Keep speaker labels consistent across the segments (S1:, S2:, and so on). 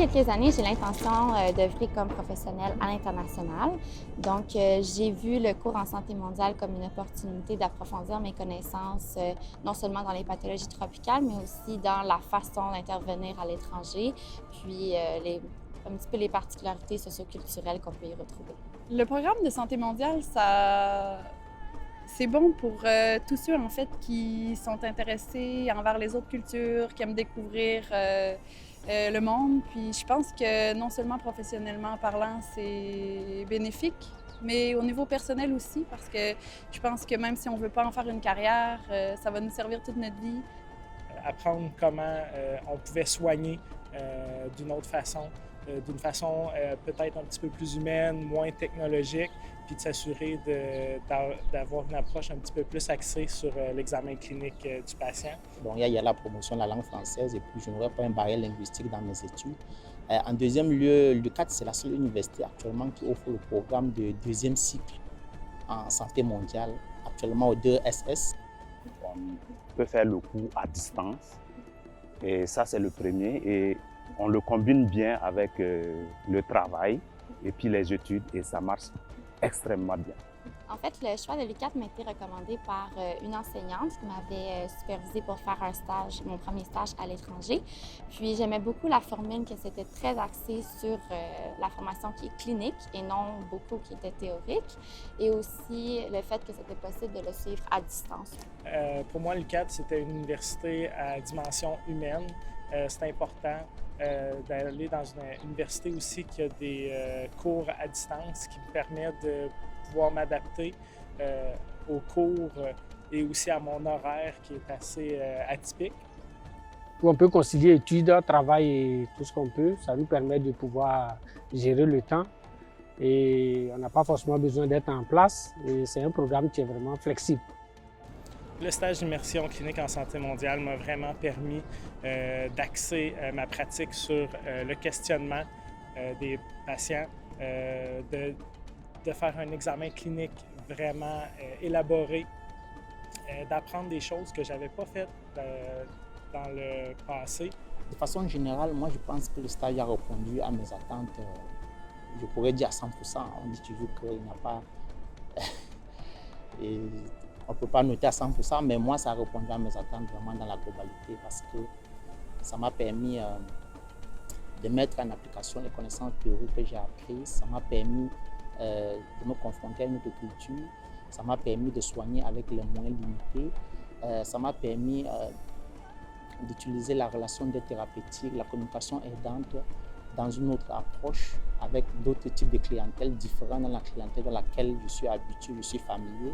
S1: quelques années, j'ai l'intention d'œuvrer comme professionnelle à l'international. Donc, j'ai vu le cours en santé mondiale comme une opportunité d'approfondir mes connaissances, non seulement dans les pathologies tropicales, mais aussi dans la façon d'intervenir à l'étranger, puis un petit peu les particularités socioculturelles qu'on peut y retrouver.
S2: Le programme de santé mondiale, c'est bon pour tous ceux en fait qui sont intéressés envers les autres cultures, qui aiment découvrir le monde. Puis je pense que non seulement professionnellement parlant, c'est bénéfique, mais au niveau personnel aussi, parce que je pense que même si on ne veut pas en faire une carrière, ça va nous servir toute notre vie.
S3: Apprendre comment on pouvait soigner d'une façon peut-être un petit peu plus humaine, moins technologique, puis de s'assurer d'avoir une approche un petit peu plus axée sur l'examen clinique du patient.
S4: Bon, il y a la promotion de la langue française et puis je n'aurai pas un barrière linguistique dans mes études. En deuxième lieu, l'UQAT, c'est la seule université actuellement qui offre le programme de deuxième cycle en santé mondiale, actuellement au 2SS.
S5: On peut faire le cours à distance et ça c'est le premier et on le combine bien avec le travail et puis les études et ça marche extrêmement bien.
S1: En fait, le choix de l'UQAT m'a été recommandé par une enseignante qui m'avait supervisée pour faire un stage, mon premier stage à l'étranger. Puis j'aimais beaucoup la formule que c'était très axé sur la formation qui est clinique et non beaucoup qui était théorique. Et aussi le fait que c'était possible de le suivre à distance.
S3: Pour moi, l'UQAT, c'était une université à dimension humaine. C'est important d'aller dans une université aussi qui a des cours à distance qui me permettent de pouvoir m'adapter aux cours et aussi à mon horaire qui est assez atypique.
S6: On peut concilier études, travail et tout ce qu'on peut. Ça nous permet de pouvoir gérer le temps et on n'a pas forcément besoin d'être en place. Et c'est un programme qui est vraiment flexible.
S3: Le stage d'immersion clinique en santé mondiale m'a vraiment permis d'axer ma pratique sur le questionnement des patients, de faire un examen clinique vraiment élaboré, d'apprendre des choses que je n'avais pas faites dans le passé.
S4: De façon générale, moi je pense que le stage a répondu à mes attentes, je pourrais dire à 100%. On dit toujours qu'il n'y a pas... Et on ne peut pas noter à 100%, mais moi ça a répondu à mes attentes vraiment dans la globalité parce que ça m'a permis de mettre en application les connaissances théoriques que j'ai apprises. Ça m'a permis de me confronter à une autre culture. Ça m'a permis de soigner avec les moyens limités. Ça m'a permis d'utiliser la relation d'aide thérapeutique, la communication aidante dans une autre approche avec d'autres types de clientèle différents dans la clientèle dans laquelle je suis habitué, je suis familier.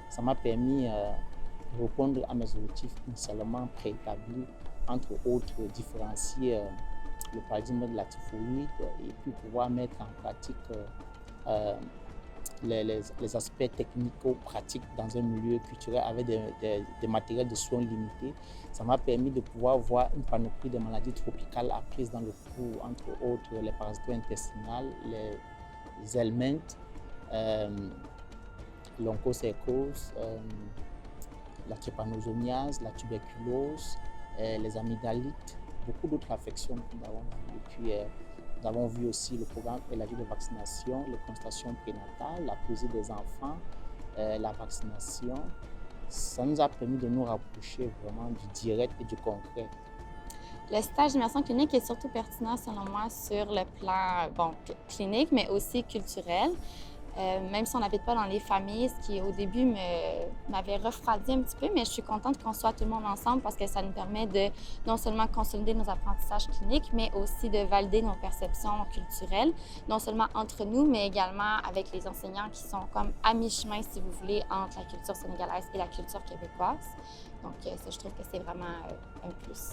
S4: Ça m'a permis de répondre à mes objectifs initialement préétablis, entre autres différencier le paradigme de la typhoïde et puis pouvoir mettre en pratique les aspects technico-pratiques dans un milieu culturel avec des matériels de soins limités. Ça m'a permis de pouvoir voir une panoplie de maladies tropicales apprises dans le cours, entre autres les parasites intestinales, les helminths, l'onchocercose, la trypanosomiase, la tuberculose, les amygdalites, beaucoup d'autres affections que nous avons vues. Et puis, nous avons vu aussi le programme élargi de vaccination, les consultations prénatales, la pesée des enfants, la vaccination. Ça nous a permis de nous rapprocher vraiment du direct et du concret.
S1: Le stage d'immersion clinique est surtout pertinent selon moi sur le plan clinique, mais aussi culturel. Même si on n'habite pas dans les familles, ce qui au début m'avait refroidi un petit peu, mais je suis contente qu'on soit tout le monde ensemble parce que ça nous permet de non seulement consolider nos apprentissages cliniques, mais aussi de valider nos perceptions culturelles, non seulement entre nous, mais également avec les enseignants qui sont comme à mi-chemin, si vous voulez, entre la culture sénégalaise et la culture québécoise. Donc ça, je trouve que c'est vraiment un plus.